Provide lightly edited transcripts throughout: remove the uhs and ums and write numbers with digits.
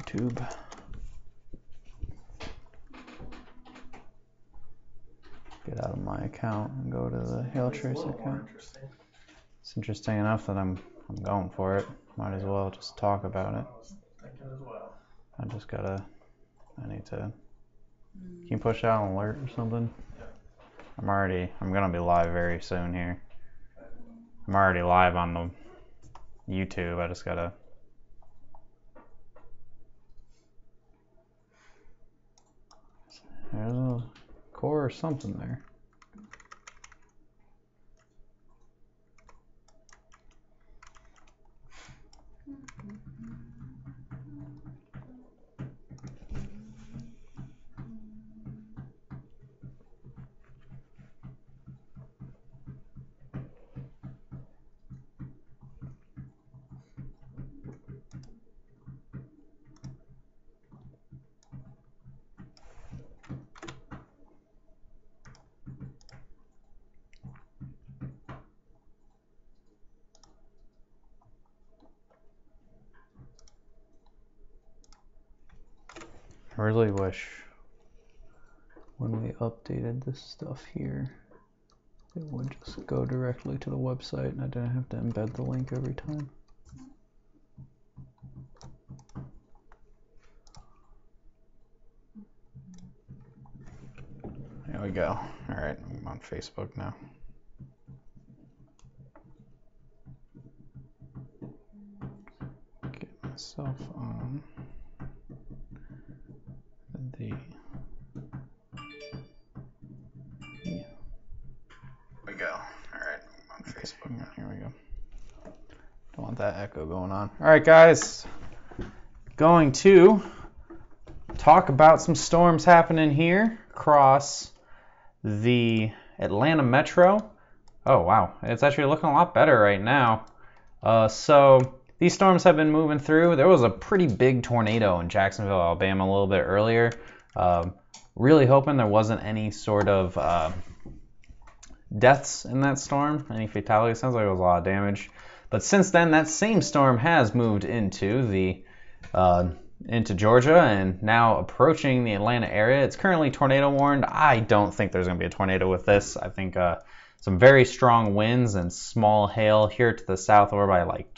YouTube. Get out of my account and go to the Hailtrace account. It's interesting enough that I'm going for it. Might as well just talk about it. I was thinking as well. I need to. Can you push out an alert or something? Yeah. I'm gonna be live very soon here. I'm already live on the YouTube. I just gotta. There's a core or something there. I really wish when we updated this stuff here, it would just go directly to the website and I didn't have to embed the link every time. There we go. All right, I'm on Facebook now. Get myself on the... Yeah. We go. All right, I'm on Facebook now. Here we go. Don't want that echo going on. All right, guys. Going to talk about some storms happening here across the Atlanta metro. Oh, wow. It's actually looking a lot better right now. So these storms have been moving through. There was a pretty big tornado in Jacksonville, Alabama a little bit earlier. Really hoping there wasn't any sort of deaths in that storm, any fatalities. Sounds like it was a lot of damage. But since then, that same storm has moved into Georgia and now approaching the Atlanta area. It's currently tornado warned. I don't think there's going to be a tornado with this. I think some very strong winds and small hail here to the south over by like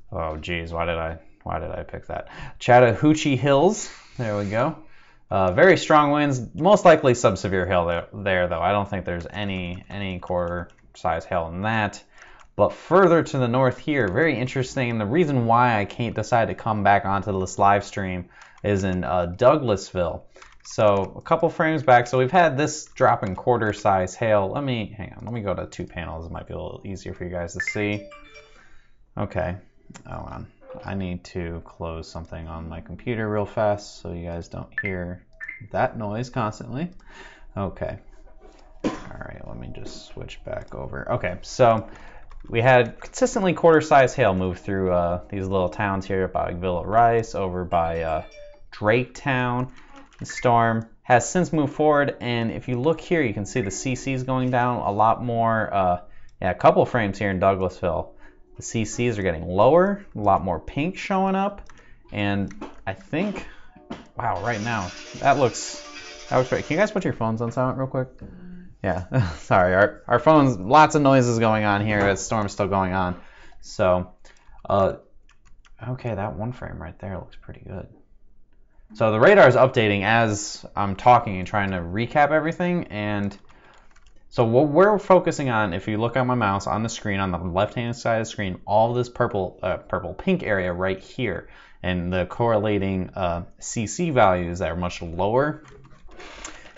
oh geez, why did I pick that? Chattahoochee Hills. There we go. Very strong winds, most likely sub-severe hail there though. I don't think there's any quarter size hail in that. But further to the north here, very interesting. And the reason why I can't decide to come back onto this live stream is in Douglasville. So a couple frames back, so we've had this drop in quarter size hail. Let me go to 2 panels. It might be a little easier for you guys to see. Okay, hold on. I need to close something on my computer real fast so you guys don't hear that noise constantly. Okay. All right, let me just switch back over. Okay, so we had consistently quarter-size hail move through these little towns here by Villa Rice, over by Draketown. The storm has since moved forward, and if you look here, you can see the CCs going down a lot more. A couple frames here in Douglasville. The CCs are getting lower, a lot more pink showing up, and I think, wow, right now, that looks great. Can you guys put your phones on silent real quick? Yeah, sorry, our phones, lots of noises going on here. The storm's still going on. So, okay, that one frame right there looks pretty good. So the radar is updating as I'm talking and trying to recap everything. And so what we're focusing on, if you look at my mouse on the screen, on the left-hand side of the screen, all of this pink area right here, and the correlating CC values that are much lower.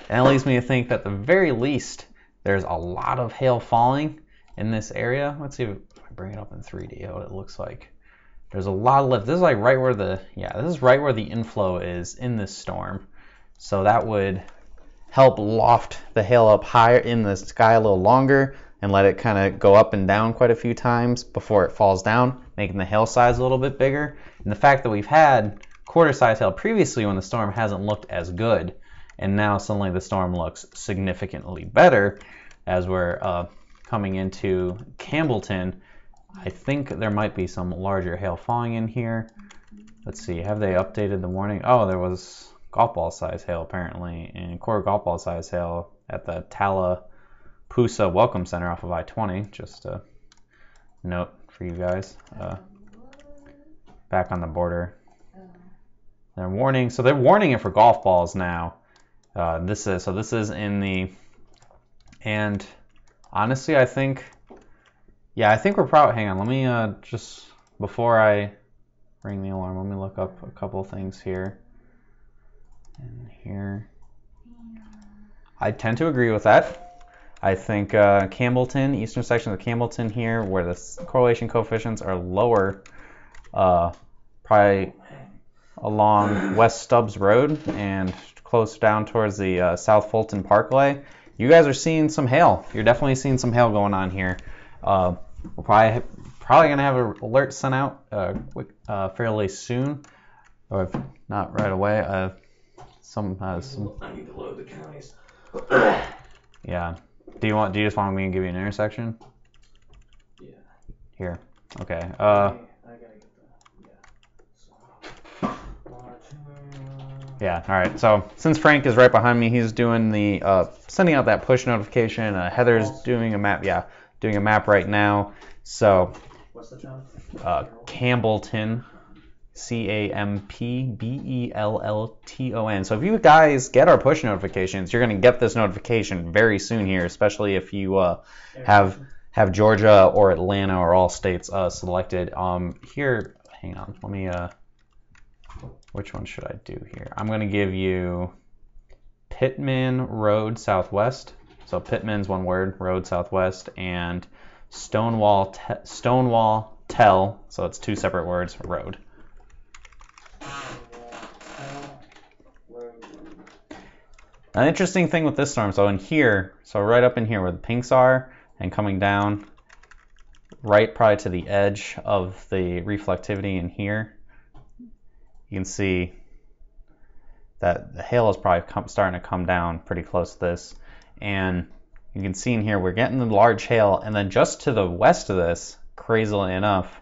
And it leads me to think that at the very least, there's a lot of hail falling in this area. Let's see if I bring it up in 3D, what it looks like. There's a lot of lift. This is like right where this is right where the inflow is in this storm. So that would help loft the hail up higher in the sky a little longer and let it kind of go up and down quite a few times before it falls down, making the hail size a little bit bigger. And the fact that we've had quarter size hail previously when the storm hasn't looked as good, and now suddenly the storm looks significantly better as we're coming into Campbellton. I think there might be some larger hail falling in here. let's see, have they updated the warning? Oh, there was golf ball size hail apparently, and core golf ball size hail at the Tallapoosa Welcome Center off of I-20. Just a note for you guys. Back on the border. They're warning, so they're warning it for golf balls now. This is in the, and honestly, I think we're probably, hang on, let me just, before I ring the alarm, let me look up a couple things here. And here, I tend to agree with that. I think Campbellton, eastern section of Campbellton here, where the correlation coefficients are lower, probably along West Stubbs Road and close down towards the South Fulton Parkway. You guys are seeing some hail. You're definitely seeing some hail going on here. We're probably gonna have an alert sent out fairly soon, or if not right away. I need to load the counties. Yeah. Do you just want me to give you an intersection? Yeah. Here. Okay. I gotta get the. Yeah. All right. So since Frank is right behind me, he's doing the sending out that push notification. Heather's doing a map. Yeah, doing a map right now. So. What's the town? Campbellton. Campbellton. So if you guys get our push notifications, you're going to get this notification very soon here, especially if you have Georgia or Atlanta or all states selected. Here, hang on, let me, which one should I do here? I'm going to give you Pittman Road Southwest. So Pittman's one word, Road Southwest, and Stonewall Tell, so it's two separate words, Road. An interesting thing with this storm, so in here, so right up in here where the pinks are and coming down right probably to the edge of the reflectivity in here, you can see that the hail is probably starting to come down pretty close to this. And you can see in here we're getting the large hail, and then just to the west of this, crazily enough,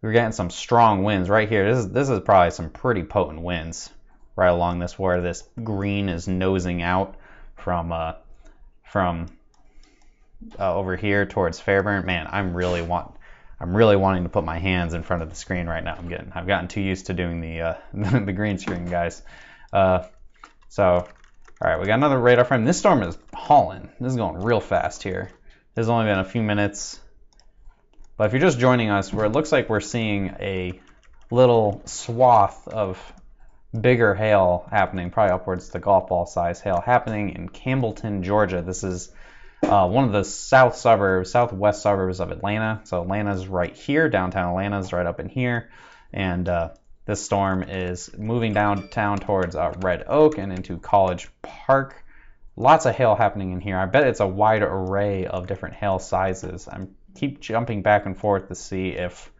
we're getting some strong winds right here. This is probably some pretty potent winds right along this, where this green is nosing out from over here towards Fairburn. Man, I'm really wanting to put my hands in front of the screen right now. I've gotten too used to doing the the green screen, guys. So all right, we got another radar frame. This storm is hauling. This is going real fast here. There's only been a few minutes. But if you're just joining us, where it looks like we're seeing a little swath of bigger hail happening, probably upwards to golf ball size hail happening in Campbellton, Georgia. This is one of the southwest suburbs of Atlanta. So Atlanta's right here, downtown Atlanta's right up in here. And this storm is moving downtown towards Red Oak and into College Park. Lots of hail happening in here. I bet it's a wide array of different hail sizes. I keep jumping back and forth to see if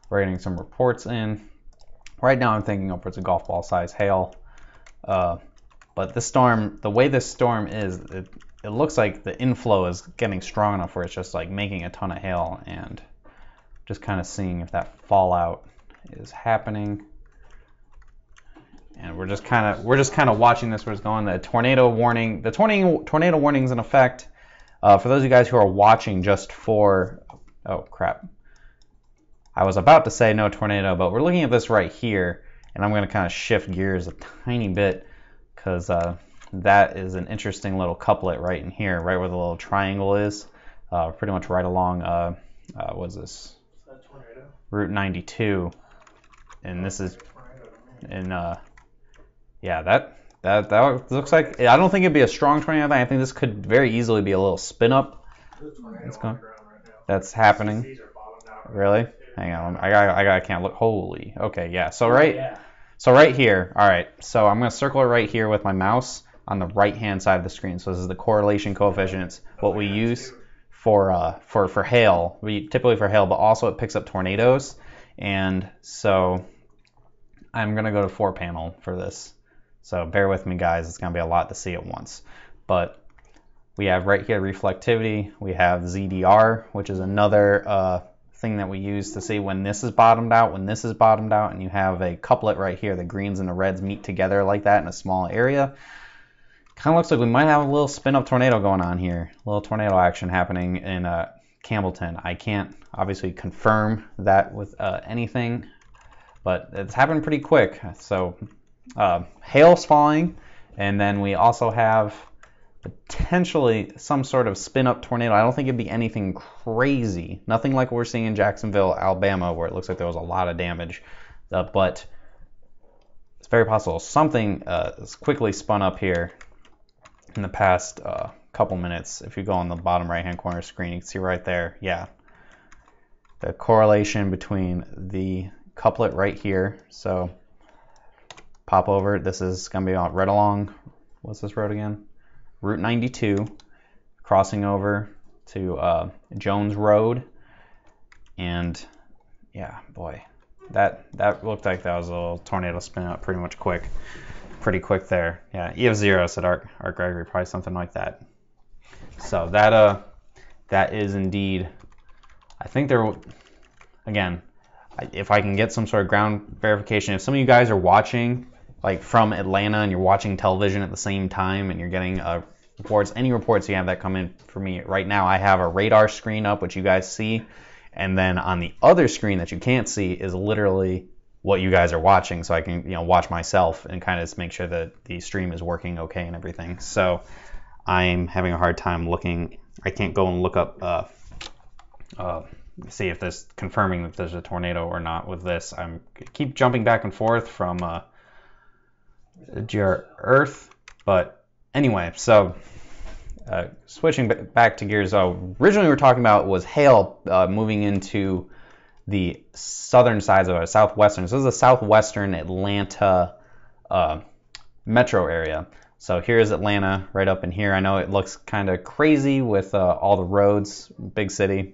we're getting some reports in. Right now I'm thinking upwards of golf ball size hail. But this storm, the way this storm is, it looks like the inflow is getting strong enough where it's just like making a ton of hail, and just kind of seeing if that fallout is happening. And we're just kind of watching this where it's going. The tornado warning's in effect. For those of you guys who are watching just for, oh crap, I was about to say no tornado, but we're looking at this right here, and I'm going to kind of shift gears a tiny bit because that is an interesting little couplet right in here, right where the little triangle is, pretty much right along, what is this? Route 92, and this is in, yeah, that looks like, I don't think it'd be a strong tornado. I think this could very easily be a little spin up. That's happening. Really? Hang on, I can't look. Holy. Okay, yeah. So right here. All right. So I'm gonna circle it right here with my mouse on the right hand side of the screen. So this is the correlation coefficients. What we use for hail. Typically for hail, but also it picks up tornadoes. And so I'm gonna go to 4-panel for this. So bear with me, guys. It's gonna be a lot to see at once. But we have right here reflectivity. We have ZDR, which is another thing that we use to see when this is bottomed out, when this is bottomed out, and you have a couplet right here, the greens and the reds meet together like that in a small area. Kind of looks like we might have a little spin-up tornado going on here, a little tornado action happening in Campbellton. I can't obviously confirm that with anything, but it's happened pretty quick. So hail's falling, and then we also have potentially some sort of spin-up tornado. I don't think it'd be anything crazy. Nothing like what we're seeing in Jacksonville, Alabama, where it looks like there was a lot of damage. But it's very possible something is quickly spun up here in the past couple minutes. If you go on the bottom right-hand corner screen, you can see right there, yeah, the correlation between the couplet right here. So pop over. This is going to be right along, what's this road again? Route 92, crossing over to Jones Road, and yeah, boy, that looked like that was a little tornado spin up pretty quick there. Yeah, EF0 said Art Gregory, probably something like that. So that is indeed, I think there, again, if I can get some sort of ground verification, if some of you guys are watching like from Atlanta and you're watching television at the same time and you're getting reports, any reports you have that come in for me right now, I have a radar screen up, which you guys see, and then on the other screen that you can't see is literally what you guys are watching, so I can watch myself and kind of make sure that the stream is working okay and everything. So I'm having a hard time looking. I can't go and look up see if this confirming that there's a tornado or not with this. I'm keep jumping back and forth from GR Earth, but anyway, so switching back to gears. Originally we were talking about was hail moving into the southern sides of it, southwestern. So this is a southwestern Atlanta metro area. So here's Atlanta right up in here. I know it looks kind of crazy with all the roads, big city,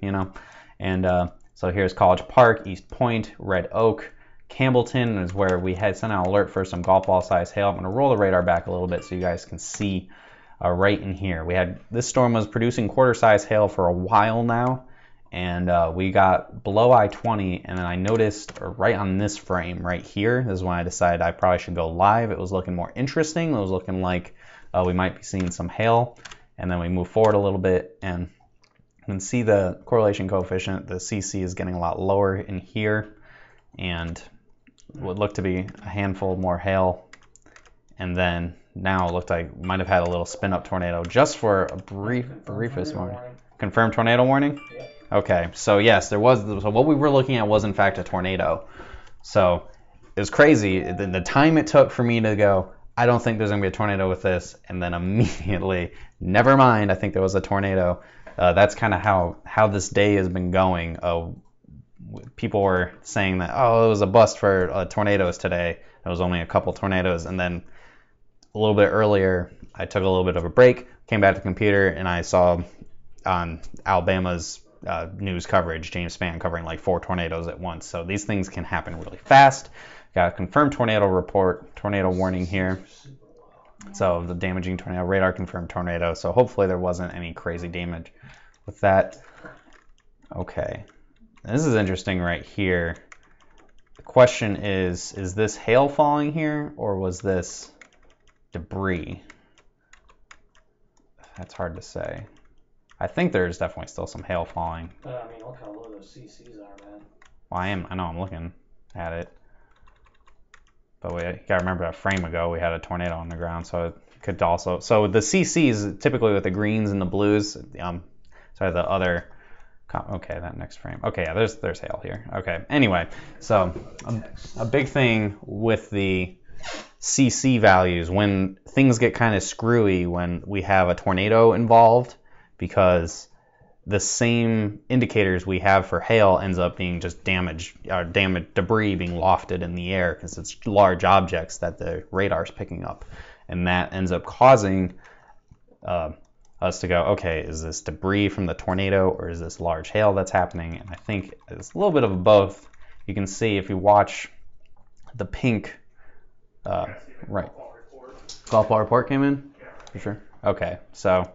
and so here's College Park, East Point, Red Oak. Campbellton is where we had sent out an alert for some golf ball size hail. I'm going to roll the radar back a little bit so you guys can see right in here. This storm was producing quarter size hail for a while now, and we got below I-20, and then I noticed right on this frame right here, this is when I decided I probably should go live. It was looking more interesting. It was looking like we might be seeing some hail, and then we move forward a little bit, and you can see the correlation coefficient. The CC is getting a lot lower in here, and would look to be a handful more hail, and then now it looked like we might have had a little spin-up tornado just for a briefest moment. Confirmed tornado warning? Yeah. Okay, so yes, there was. So what we were looking at was in fact a tornado. So it was crazy. The time it took for me to go, I don't think there's going to be a tornado with this, and then immediately, never mind, I think there was a tornado. That's kind of how this day has been going. People were saying that, it was a bust for tornadoes today. There was only a couple tornadoes, and then a little bit earlier, I took a little bit of a break, came back to the computer, and I saw on Alabama's news coverage, James Spann covering like 4 tornadoes at once. So these things can happen really fast. Got a confirmed tornado report, tornado warning here. So the damaging tornado, radar confirmed tornado. So hopefully there wasn't any crazy damage with that. Okay, this is interesting right here. The question is this hail falling here, or was this debris? That's hard to say. I think there's definitely still some hail falling. I mean, look how low those CCs are, man. Well, I know I'm looking at it. But we gotta remember a frame ago we had a tornado on the ground, so it could also. So the CCs typically with the greens and the blues. Sorry, the other. Okay, that next frame. Okay, yeah, there's hail here. Okay. Anyway, so a big thing with the CC values when things get kind of screwy when we have a tornado involved, because the same indicators we have for hail ends up being just damage, debris being lofted in the air because it's large objects that the radar's picking up, and that ends up causing us to go, okay, is this debris from the tornado or is this large hail that's happening? And I think it's a little bit of both. You can see if you watch the pink, right, golf ball report came in? For sure. Okay, so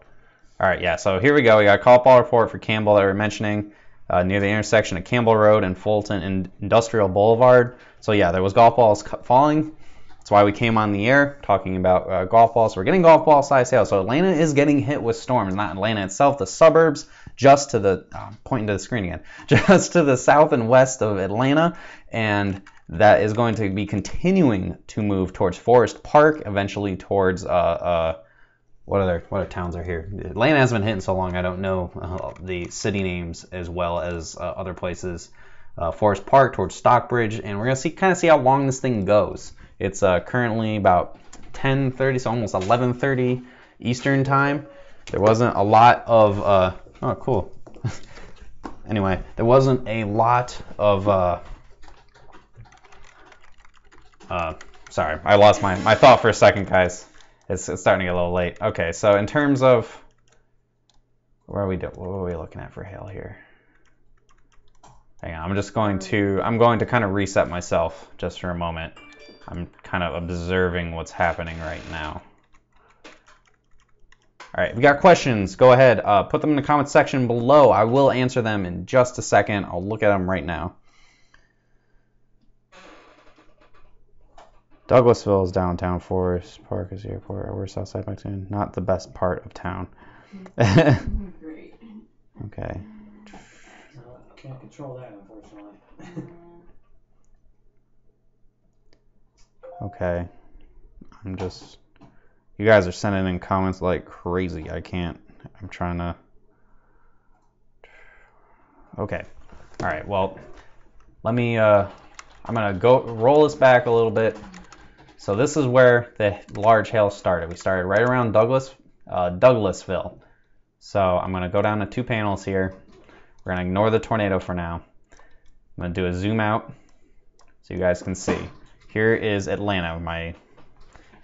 all right, yeah, so here we go. We got a golf ball report for Campbell that we were mentioning. near the intersection of Campbell Road and Fulton and Industrial Boulevard. So yeah, there was golf balls falling. That's why we came on the air talking about golf balls. We're getting golf ball size hail. So Atlanta is getting hit with storms. Not Atlanta itself, the suburbs just to the, pointing to the screen again, just to the south and west of Atlanta. And that is going to be continuing to move towards Forest Park, eventually towards what other towns are here? Atlanta hasn't been hitting so long, I don't know the city names as well as other places. Forest Park towards Stockbridge, and we're gonna kind of see how long this thing goes. It's currently about 10:30, so almost 11:30 Eastern time. There wasn't a lot of oh cool. Anyway, there wasn't a lot of sorry, I lost my thought for a second, guys. It's starting to get a little late. Okay, so in terms of what are we looking at for hail here? Hang on, I'm going to kind of reset myself just for a moment. I'm kind of observing what's happening right now. All right, if you got questions, go ahead, put them in the comment section below. I will answer them in just a second. I'll look at them right now. Douglasville is downtown. Forest Park is the airport. We're Southside Mexican. Not the best part of town. Great. Okay. Can't control that, unfortunately. Okay. You guys are sending in comments like crazy. I'm trying to. Okay. All right. Well, let me, I'm going to roll this back a little bit. So this is where the large hail started. We started right around Douglasville. So I'm going to go down to 2 panels here. We're going to ignore the tornado for now. I'm going to do a zoom out so you guys can see. Here is Atlanta.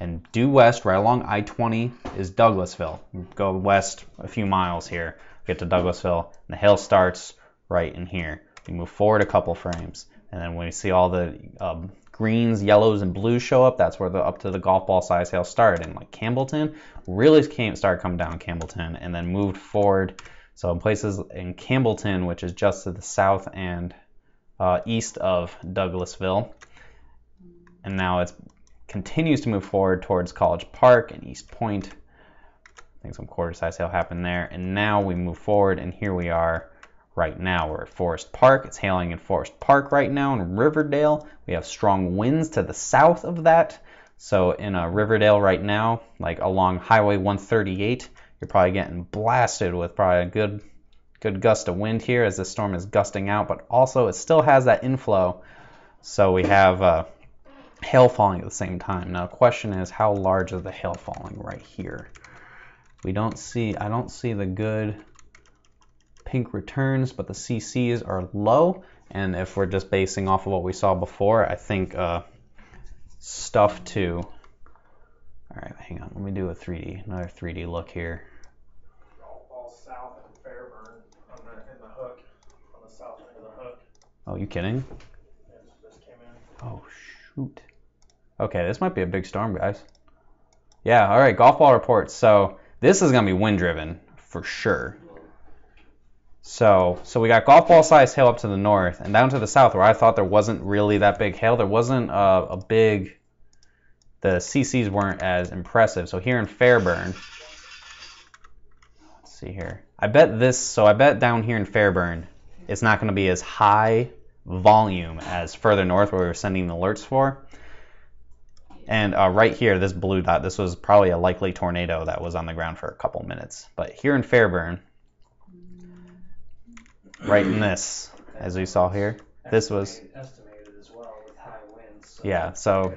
And due west, right along I-20, is Douglasville. Go west a few miles here, get to Douglasville, and the hail starts right in here. We move forward a couple frames, and then when we see all the greens, yellows, and blues show up, that's where up to the golf ball size hail started. And like Campbellton, really started coming down Campbellton, and then moved forward. So in places in Campbellton, which is just to the south and east of Douglasville, and now it continues to move forward towards College Park and East Point. I think some quarter size hail happened there. And now we move forward, and here we are right now. We're at Forest Park. It's hailing in Forest Park right now. In Riverdale, we have strong winds to the south of that. So in Riverdale right now, like along Highway 138, you're probably getting blasted with probably a good gust of wind here as the storm is gusting out, but also it still has that inflow. So we have hail falling at the same time. Now the question is, how large is the hail falling right here? I don't see the good pink returns, but the CCs are low. And if we're just basing off of what we saw before, I think stuff to, all right, hang on, let me do another 3D look here. All south and Fairburn in the hook, on the south end of the hook. Oh, you kidding? It just came in. Oh, shoot. Okay, this might be a big storm, guys. Yeah, all right, golf ball reports. So this is going to be wind driven for sure. So we got golf ball size hail up to the north, and down to the south where I thought there wasn't really that big hail. There wasn't the CCs weren't as impressive. So here in Fairburn, let's see here. I bet down here in Fairburn, it's not going to be as high volume as further north where we were sending the alerts for. And right here, this blue dot, this was probably a likely tornado that was on the ground for a couple minutes. But here in Fairburn, right in this, as we saw here, this was estimated as well with high winds. So yeah. So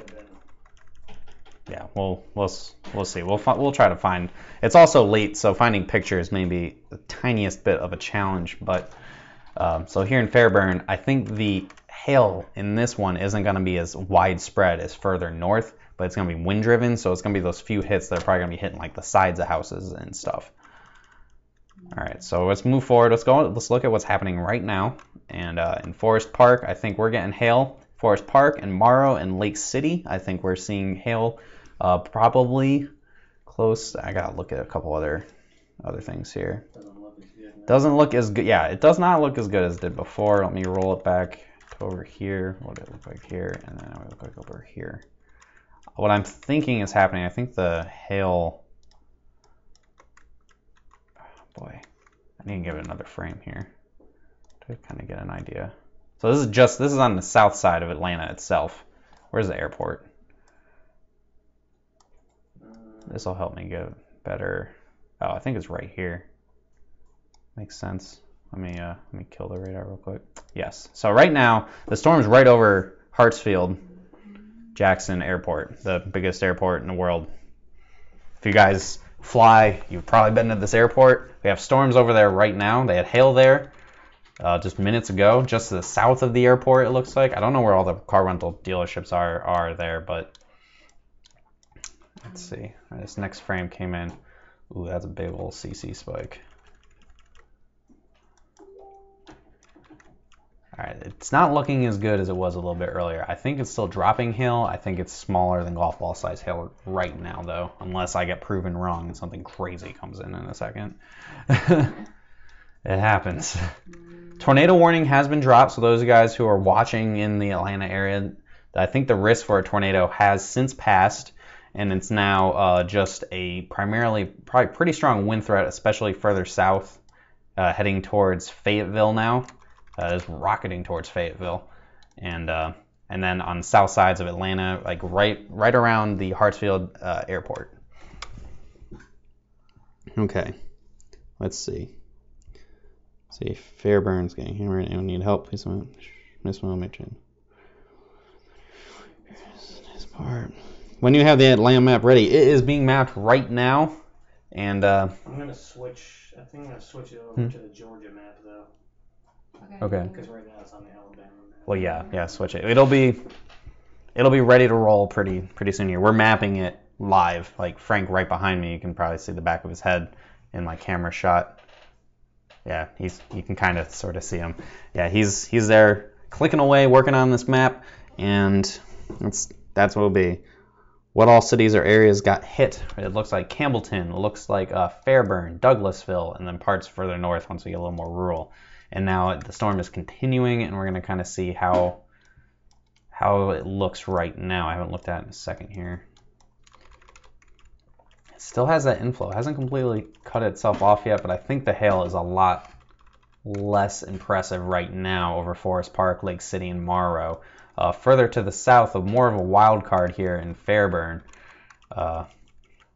yeah, we'll see. We'll try to find. It's also late, so finding pictures may be the tiniest bit of a challenge. But so here in Fairburn, I think the hail in this one isn't going to be as widespread as further north, but it's going to be wind driven, so it's going to be those few hits that are probably going to be hitting like the sides of houses and stuff. All right, so let's move forward. Let's look at what's happening right now. And in Forest Park, I think we're getting hail. Forest Park and Morrow and Lake City, I think we're seeing hail probably close. I got to look at a couple other things here. Doesn't look as good Doesn't look as good. Yeah, it does not look as good as it did before. Let me roll it back to over here. What did it look like here? And then it would look like over here. What I'm thinking is happening, I think the hail... Oh boy, I need to give it another frame here to kind of get an idea. So this is on the south side of Atlanta itself. Where's the airport? This will help me get better. Oh, I think it's right here. Makes sense. Let me kill the radar real quick. Yes. So right now the storm's right over Hartsfield Jackson Airport, the biggest airport in the world. If you guys fly, you've probably been to this airport. We have storms over there right now. They had hail there just minutes ago, just to the south of the airport, it looks like. I don't know where all the car rental dealerships are there, but let's see. All right, this next frame came in. Ooh, that's a big old CC spike. All right, it's not looking as good as it was a little bit earlier. I think it's still dropping hail. I think it's smaller than golf ball size hail right now, though, unless I get proven wrong and something crazy comes in a second. It happens. Tornado warning has been dropped, so those guys who are watching in the Atlanta area, I think the risk for a tornado has since passed, and it's now just a probably pretty strong wind threat, especially further south, heading towards Fayetteville now. Is rocketing towards Fayetteville, and then on the south sides of Atlanta, like right around the Hartsfield airport. Okay, let's see. See, Fairburn's getting hammered. Anyone need help? Please, Miss Wilmington. This part. When you have the Atlanta map ready, it is being mapped right now, and I'm gonna switch. I think I'm gonna switch it over to the Georgia map though. Okay. Because right now it's on the Alabama map. Well, yeah, switch it. It'll be ready to roll pretty soon here. We're mapping it live. Like Frank right behind me, you can probably see the back of his head in my camera shot. Yeah, you can kind of sort of see him. Yeah, he's there clicking away, working on this map, and that's what it'll be. What all cities or areas got hit? It looks like Campbellton. It looks like Fairburn, Douglasville, and then parts further north once we get a little more rural. And now the storm is continuing, and we're going to kind of see how it looks right now. I haven't looked at it in a second here. It still has that inflow. It hasn't completely cut itself off yet, but I think the hail is a lot less impressive right now over Forest Park, Lake City, and Morrow. Further to the south, more of a wild card here in Fairburn,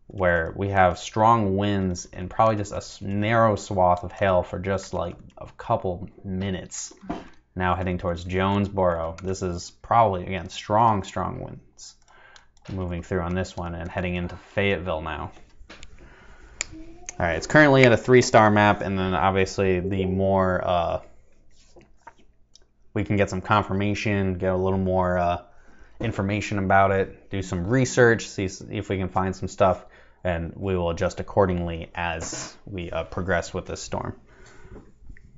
where we have strong winds and probably just a narrow swath of hail for just like a couple minutes. Now heading towards Jonesboro. This is probably, again, strong winds moving through on this one and heading into Fayetteville now. All right, it's currently at a 3-star map, and then obviously the more we can get some confirmation, get a little more information about it, do some research, see if we can find some stuff, and we will adjust accordingly as we progress with this storm.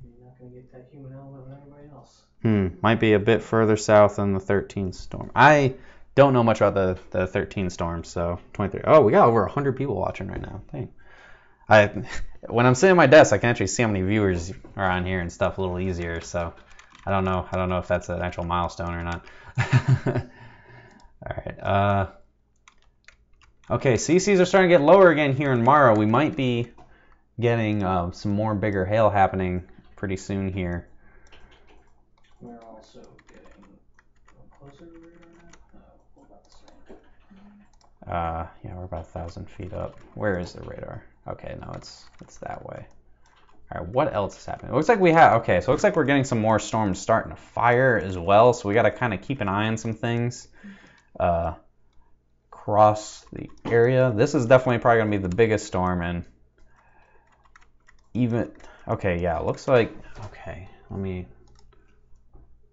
You're not going to get that human element with anybody else. Might be a bit further south than the 13 storm. I don't know much about the 13 storm, so 23. Oh, we got over 100 people watching right now. Dang. When I'm sitting at my desk, I can actually see how many viewers are on here and stuff a little easier, so I don't know if that's an actual milestone or not. All right. Okay, CCs are starting to get lower again here in Morrow. We might be getting some more bigger hail happening pretty soon here. We're also getting closer to the radar now? No, we're about the same. Yeah, we're about 1,000 feet up. Where is the radar? Okay, no, it's that way. All right, what else is happening? It looks like it looks like we're getting some more storms starting to fire as well, so we got to kind of keep an eye on some things across the area. This is definitely probably going to be the biggest storm, and even, okay, yeah, it looks like, okay,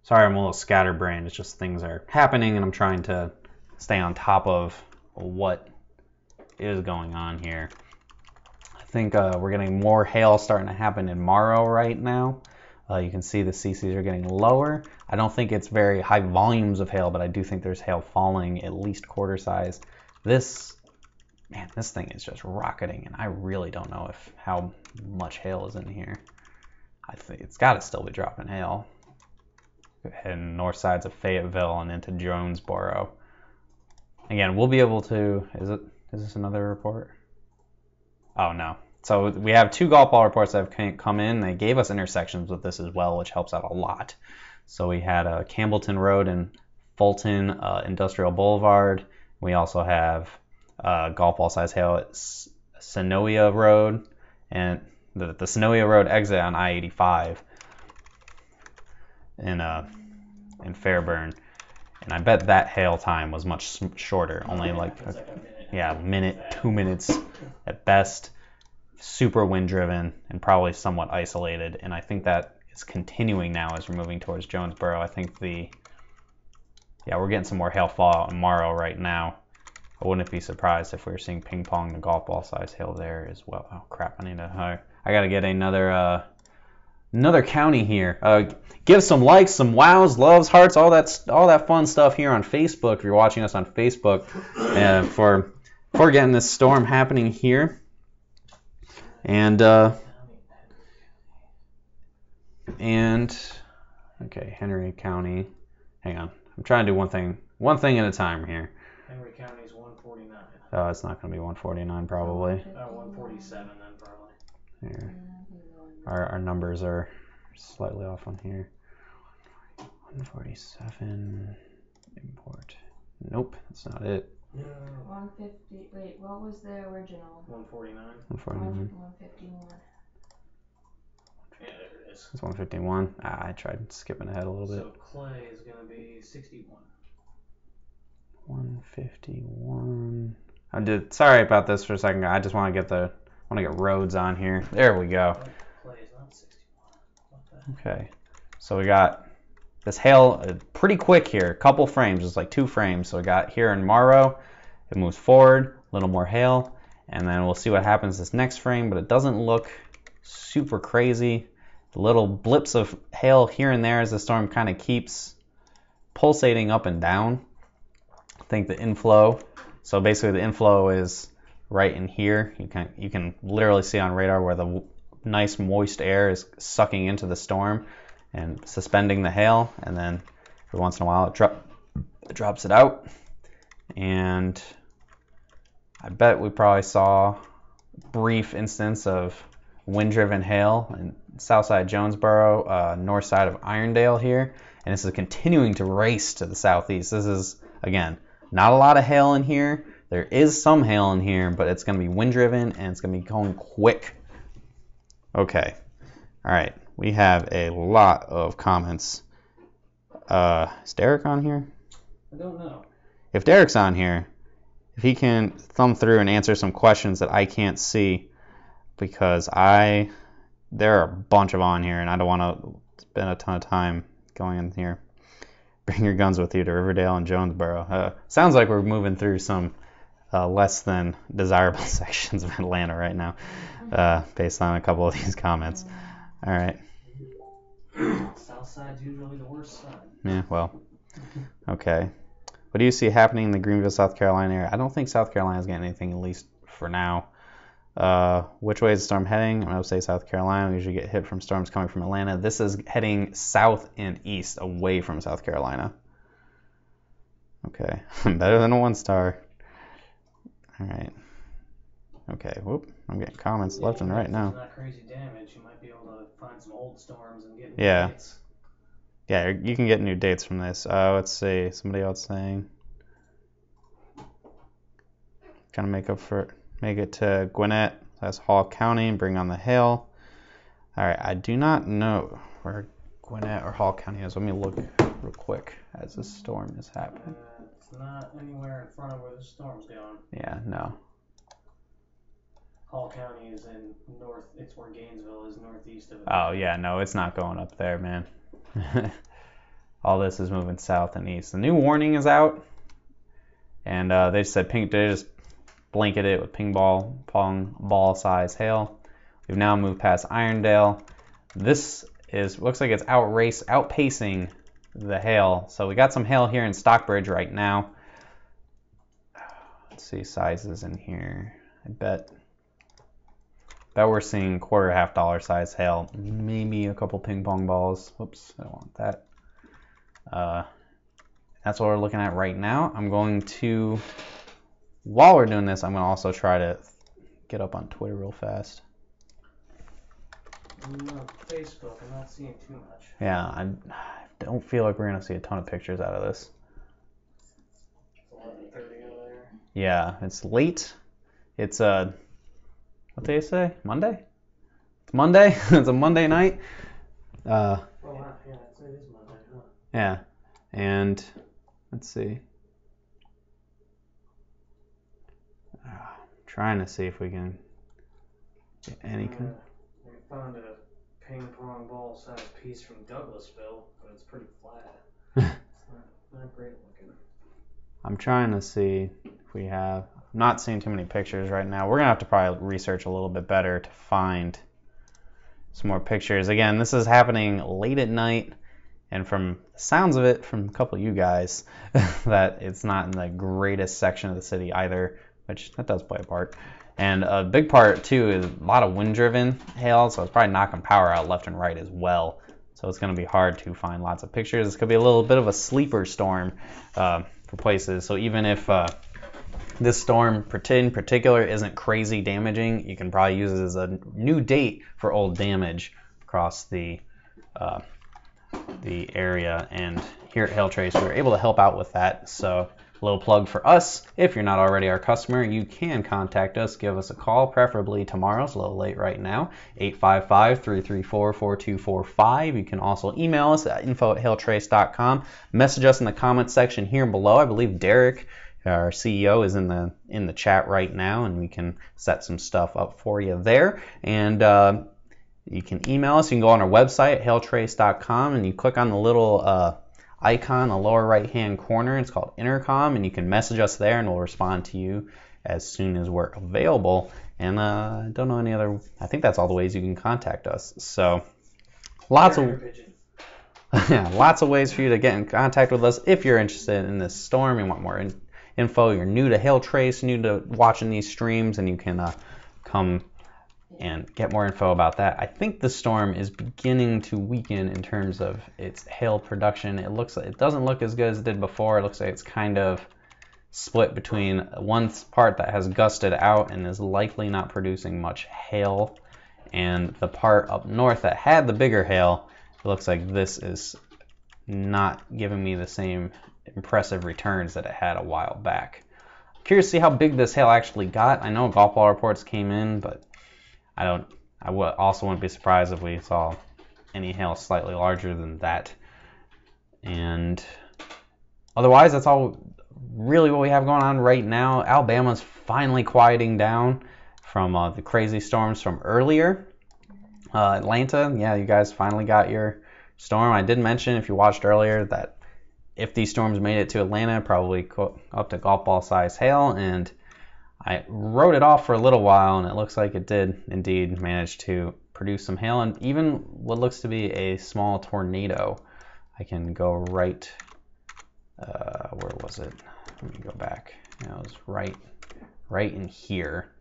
sorry, I'm a little scatterbrained. It's just things are happening, and I'm trying to stay on top of what is going on here. I think we're getting more hail starting to happen in Morrow right now. You can see the CCs are getting lower. I don't think it's very high volumes of hail, but I do think there's hail falling at least quarter size. This thing is just rocketing, and I really don't know how much hail is in here. I think it's got to still be dropping hail. Heading north sides of Fayetteville and into Jonesboro. Again, we'll be able to. Is this another report? Oh no. So we have 2 golf ball reports that have come in. They gave us intersections with this as well, which helps out a lot. So we had Campbellton Road and Fulton Industrial Boulevard. We also have golf ball size hail at Sonoya Road and the Sonoya Road exit on I-85 in Fairburn. And I bet that hail time was much shorter, only like a minute, 2 minutes at best. Super wind driven and probably somewhat isolated. And I think that is continuing now as we're moving towards Jonesboro. I think we're getting some more hail fallout in Morrow right now. I wouldn't be surprised if we were seeing ping pong the golf ball size hail there as well. Oh crap! I gotta get another county here. Give some likes, some wows, loves, hearts, all that fun stuff here on Facebook. If you're watching us on Facebook, for getting this storm happening here, and okay, Henry County. Hang on, I'm trying to do one thing at a time here. Henry County is 149. Oh, it's not going to be 149 probably. 147 then probably. Here. Our numbers are slightly off on here. 147 import. Nope, that's not it. No. 150. Wait, what was the original? 149. 149. 151. Yeah, there it is. It's 151. I tried skipping ahead a little bit. So Clay is going to be 61. 151. Sorry about this for a second. I just want to get roads on here. There we go. Clay is not 61. Okay. So we got this hail pretty quick here. A couple frames, just like 2 frames. So we got here in Morrow. It moves forward, a little more hail, and then we'll see what happens this next frame, but it doesn't look super crazy. Little blips of hail here and there as the storm kind of keeps pulsating up and down. I think the inflow, so basically the inflow is right in here. You can literally see on radar where the nice moist air is sucking into the storm and suspending the hail, and then every once in a while it drops it out. And I bet we probably saw a brief instance of wind-driven hail in south side Jonesboro, north side of Irondale here, and this is continuing to race to the southeast. This is, again, not a lot of hail in here. There is some hail in here, but it's going to be wind-driven, and it's going to be going quick. Okay. All right. We have a lot of comments. Is Derek on here? I don't know. If Derek's on here, if he can thumb through and answer some questions that I can't see, because there are a bunch of on here, and I don't want to spend a ton of time going in here. Bring your guns with you to Riverdale and Jonesboro. Sounds like we're moving through some less than desirable sections of Atlanta right now, based on a couple of these comments. All right. South side's usually the worst side. Yeah, well, okay. What do you see happening in the Greenville, South Carolina area? I don't think South Carolina's getting anything, at least for now. Which way is the storm heading? I'm going to say South Carolina. We usually get hit from storms coming from Atlanta. This is heading south and east, away from South Carolina. Okay, better than a 1-star. All right. Okay, whoop. I'm getting comments left and right now. If there's not crazy damage, you might be able to find some old storms and get Yeah. dates. Yeah, you can get new dates from this. Let's see. Somebody else saying. Kind of make it to Gwinnett. That's Hall County and bring on the hail. All right, I do not know where Gwinnett or Hall County is. Let me look real quick as the storm is happening. It's not anywhere in front of where the storm's going. Yeah, no. Hall County is in north. It's where Gainesville is, northeast of it. Oh, yeah, no, it's not going up there, man. All this is moving south and east. The new warning is out, and they just said they just blanketed it with pong ball size hail. We've now moved past Irondale. This looks like it's outpacing the hail. So we got some hail here in Stockbridge right now. Let's see sizes in here. I bet Bet we're seeing quarter half dollar size hail, maybe a couple ping pong balls. Whoops, I don't want that. That's what we're looking at right now. I'm going to, while we're doing this, I'm going to also try to get up on Twitter real fast. No, Facebook, I'm not seeing too much. Yeah, I don't feel like we're going to see a ton of pictures out of this. It's 11:30 over there. Yeah, it's late. It's what do they say? Monday? It's Monday. It's a Monday night. Oh wow, yeah, it is Monday, huh? Yeah, and let's see. Trying to see if we can get any. I found a ping pong ball sized piece from Douglasville, but it's pretty flat. It's not great looking. I'm trying to see if we have. I'm not seeing too many pictures right now. We're gonna have to probably research a little bit better to find some more pictures. Again, this is happening late at night, and from the sounds of it, from a couple of you guys, that it's not in the greatest section of the city either, which that does play a part. And a big part too is a lot of wind-driven hail, so it's probably knocking power out left and right as well. So it's going to be hard to find lots of pictures. This could be a little bit of a sleeper storm for places. So even if this storm in particular isn't crazy damaging, you can probably use it as a new date for old damage across the area. And here at Hailtrace, we were able to help out with that. So a little plug for us. If you're not already our customer, you can contact us. Give us a call, preferably tomorrow. It's a little late right now. 855-334-4245. You can also email us at info@hailtrace.com. Message us in the comments section here below. I believe Derek, our CEO, is in the chat right now, and we can set some stuff up for you there. And you can email us. You can go on our website at hailtrace.com, and you click on the little icon in the lower right hand corner. It's called Intercom, and you can message us there, and we'll respond to you as soon as we're available. And I don't know any other. I think that's all the ways you can contact us. So lots of ways for you to get in contact with us if you're interested in this storm and want more info. You're new to Hailtrace, new to watching these streams, and you can come and get more info about that. I think the storm is beginning to weaken in terms of its hail production. It doesn't look as good as it did before. It looks like it's kind of split between one part that has gusted out and is likely not producing much hail, and the part up north that had the bigger hail. It looks like this is not giving me the same impressive returns that it had a while back. I'm curious to see how big this hail actually got. I know golf ball reports came in, but I also wouldn't be surprised if we saw any hail slightly larger than that. And otherwise, that's all really what we have going on right now. Alabama's finally quieting down from the crazy storms from earlier. Atlanta, yeah, you guys finally got your storm. I did mention, if you watched earlier, that if these storms made it to Atlanta, probably up to golf ball size hail, and I wrote it off for a little while, and it looks like it did indeed manage to produce some hail, and even what looks to be a small tornado. I can go right, where was it? Let me go back. It was right in here.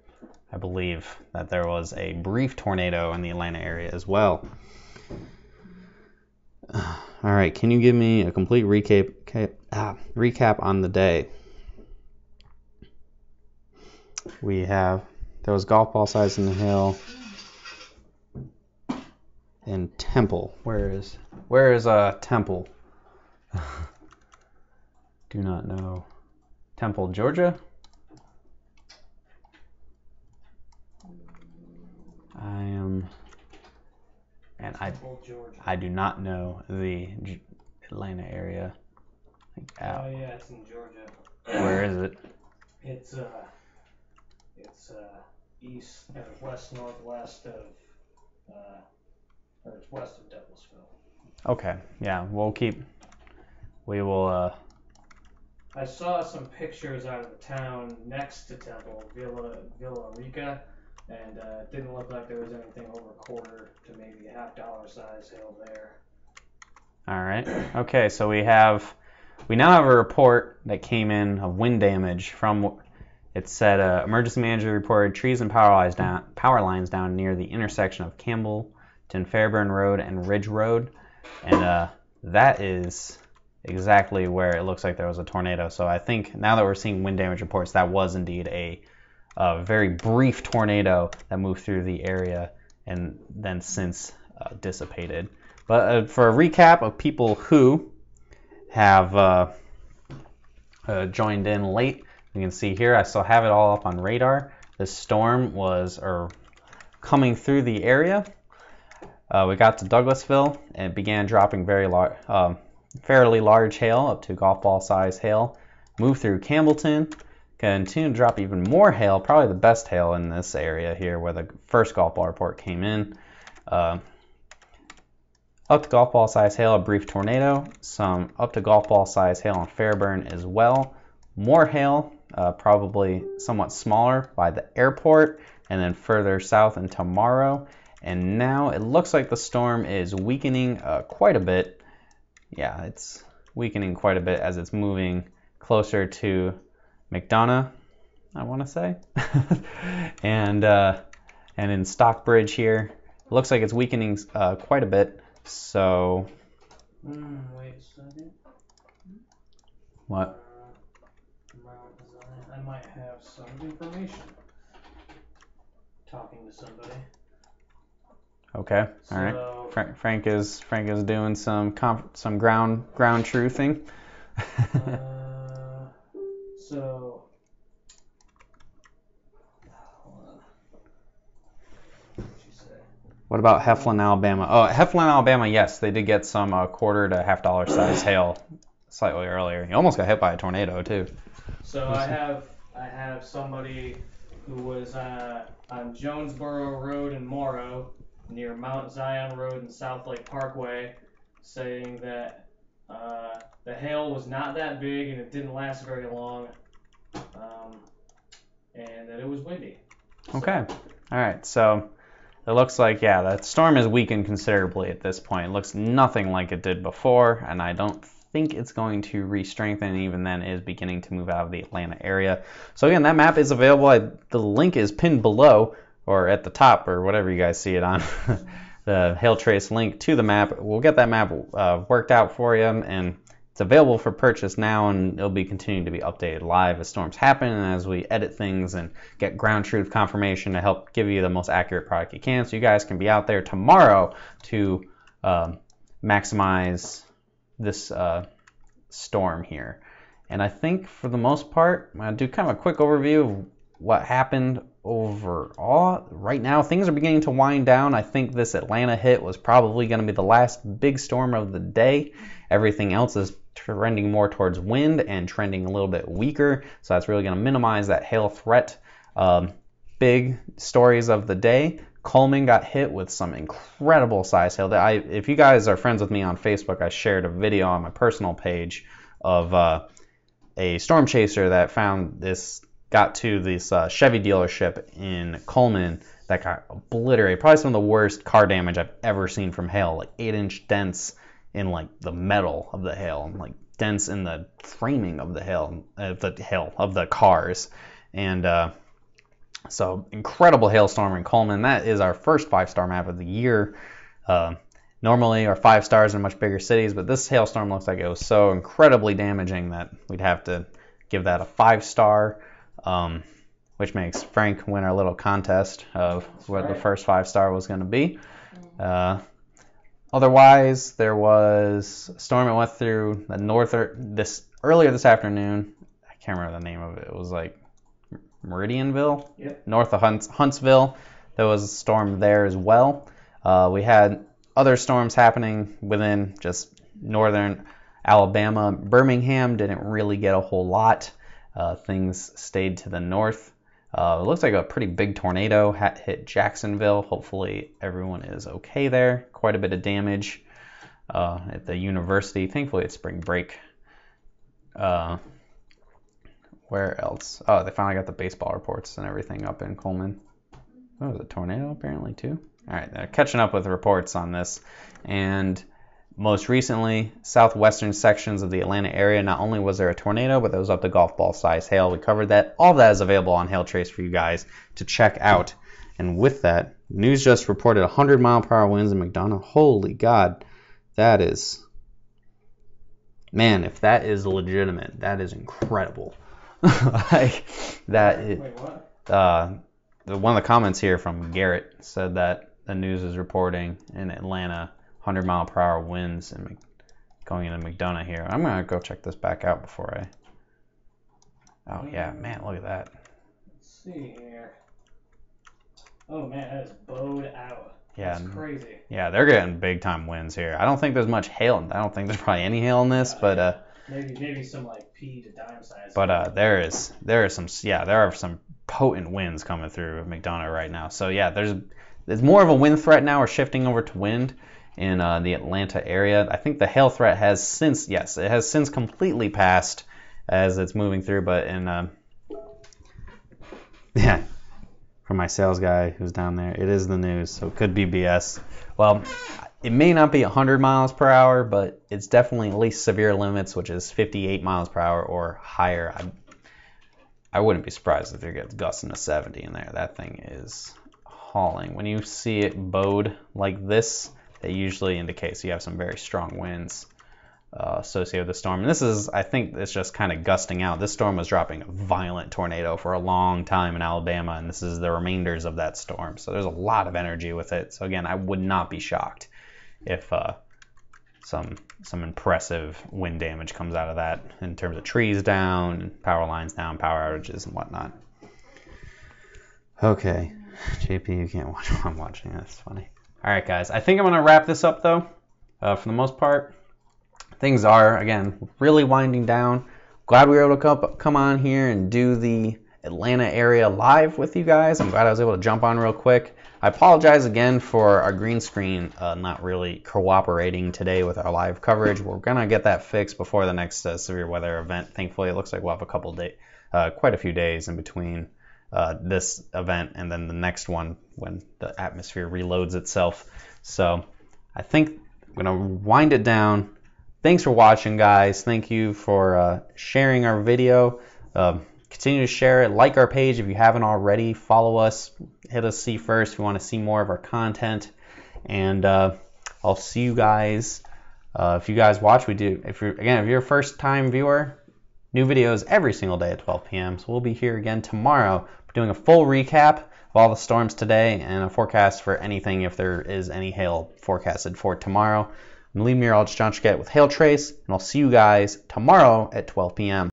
I believe that there was a brief tornado in the Atlanta area as well. All right, can you give me a complete recap on the day? We have, there was golf ball size in the hail in Temple. Where is Temple? Do not know. Temple, Georgia? I do not know the Atlanta area. Oh yeah, it's in Georgia. Where is it? It's east or west northwest of or it's west of Douglasville. Okay, yeah, we will I saw some pictures out of the town next to Temple, Villa Rica, and it didn't look like there was anything over a quarter to maybe a half dollar size hail there. All right. Okay, so we now have a report that came in of wind damage from It said emergency manager reported trees and power lines down near the intersection of Campbellton Fairburn Road and Ridge Road, and that is exactly where it looks like there was a tornado. So I think now that we're seeing wind damage reports, that was indeed a very brief tornado that moved through the area and then since dissipated. But for a recap of people who have joined in late, you can see here I still have it all up on radar. This storm was coming through the area. We got to Douglasville and it began dropping fairly large hail, up to golf ball size hail. Moved through Campbellton, continued to drop even more hail, probably the best hail in this area here where the first golf ball report came in. Up to golf ball size hail, a brief tornado, some up to golf ball size hail in Fairburn as well. More hail, probably somewhat smaller by the airport, and then further south in Tomorrow. And now it looks like the storm is weakening quite a bit. Yeah, it's weakening quite a bit as it's moving closer to McDonough, I want to say. and in Stockbridge here, it looks like it's weakening quite a bit. So, wait a second. What? I might have some information. Talking to somebody. Okay. All right. Frank is doing some ground truthing. So. Hold on. What did you say? What about Heflin, Alabama? Oh, Heflin, Alabama. Yes, they did get some quarter to $half size hail slightly earlier. He almost got hit by a tornado too. So I have somebody who was on Jonesboro Road in Morrow, near Mount Zion Road and South Lake Parkway, saying that the hail was not that big and it didn't last very long, and that it was windy. Okay. All right. So it looks like, yeah, the storm is weakened considerably at this point. It looks nothing like it did before, and I don't think it's going to re-strengthen, even then is beginning to move out of the Atlanta area. So again, that map is available. The link is pinned below or at the top or whatever you guys see it on. The hail trace link to the map. We'll get that map worked out for you, and it's available for purchase now, and it'll be continuing to be updated live as storms happen and as we edit things and get ground truth confirmation to help give you the most accurate product you can, so you guys can be out there tomorrow to maximize this storm here. And I think for the most part, I'm going to do kind of a quick overview of what happened overall. Right now, things are beginning to wind down. I think this Atlanta hit was probably going to be the last big storm of the day. Everything else is trending more towards wind and trending a little bit weaker, so that's really going to minimize that hail threat. Big stories of the day. Coleman got hit with some incredible size hail. If you guys are friends with me on Facebook, I shared a video on my personal page of a storm chaser that got to this Chevy dealership in Coleman that got obliterated. Probably some of the worst car damage I've ever seen from hail, like 8-inch dents in like the metal of the hail, like dents in the framing of the hail of the cars, and so incredible hailstorm in Coleman. That is our first 5-star map of the year. Normally our 5 stars in much bigger cities, but this hailstorm looks like it was so incredibly damaging that we'd have to give that a 5-star, which makes Frank win our little contest of what the first 5-star was going to be. Otherwise, there was a storm that went through the earlier this afternoon. I can't remember the name of it. It was like Meridianville, yep. North of Huntsville. There was a storm there as well. We had other storms happening within just northern Alabama. Birmingham didn't really get a whole lot. Things stayed to the north. It looks like a pretty big tornado hit Jacksonville. Hopefully everyone is okay there. Quite a bit of damage at the university. Thankfully it's spring break. Where else? Oh, they finally got the baseball reports and everything up in Coleman. Oh, it was a tornado apparently too. All right, they're catching up with reports on this. And Most recently, southwestern sections of the Atlanta area, not only was there a tornado, but there was up to golf ball size hail. We covered that. All of that is available on Hail Trace for you guys to check out. And with that, news just reported 100-mile-per-hour winds in McDonough. Holy God, that is... Man, if that is legitimate, that is incredible. Like, that is... Wait, what? One of the comments here from Garrett said that the news is reporting in Atlanta 100-mile-per-hour winds and going into McDonough here. I'm going to go check this back out before I... Oh, yeah, man, look at that. Let's see here. Oh, man, that is bowed out. Yeah, That's crazy. Yeah, they're getting big-time winds here. I don't think there's much hail. I don't think there's probably any hail in this, but... Maybe some, like, pea to dime size. But there are some potent winds coming through McDonough right now. So, yeah, there's more of a wind threat now. We're shifting over to wind in the Atlanta area. I think the hail threat has since completely passed as it's moving through. But from my sales guy who's down there, it is the news, so it could be BS. Well, it may not be 100 miles per hour, but it's definitely at least severe limits, which is 58 miles per hour or higher. I wouldn't be surprised if there gets gusts into 70 in there. That thing is hauling. When you see it bowed like this, that usually indicates you have some very strong winds associated with the storm. And this is, I think it's just kind of gusting out. This storm was dropping a violent tornado for a long time in Alabama, and this is the remainders of that storm. So there's a lot of energy with it. So again, I would not be shocked if some impressive wind damage comes out of that in terms of trees down, power lines down, power outages and whatnot. Okay, JP, you can't watch while I'm watching. That's funny. All right, guys, I think I'm going to wrap this up, though. For the most part, things are, again, really winding down. Glad we were able to come on here and do the Atlanta area live with you guys. I'm glad I was able to jump on real quick. I apologize again for our green screen not really cooperating today with our live coverage. We're going to get that fixed before the next severe weather event. Thankfully, it looks like we'll have a couple days, quite a few days in between this event and then the next one when the atmosphere reloads itself. So I think I'm going to wind it down. Thanks for watching, guys. Thank you for sharing our video. Continue to share it. Like our page if you haven't already. Follow us. Hit us see first if you want to see more of our content. And I'll see you guys. If you guys watch, if you're a first-time viewer, new videos every single day at 12 p.m. So we'll be here again tomorrow. We're doing a full recap of all the storms today and a forecast for anything if there is any hail forecasted for tomorrow. I'm Lee Meteorologist John Chiquette with Hail Trace, and I'll see you guys tomorrow at 12 p.m.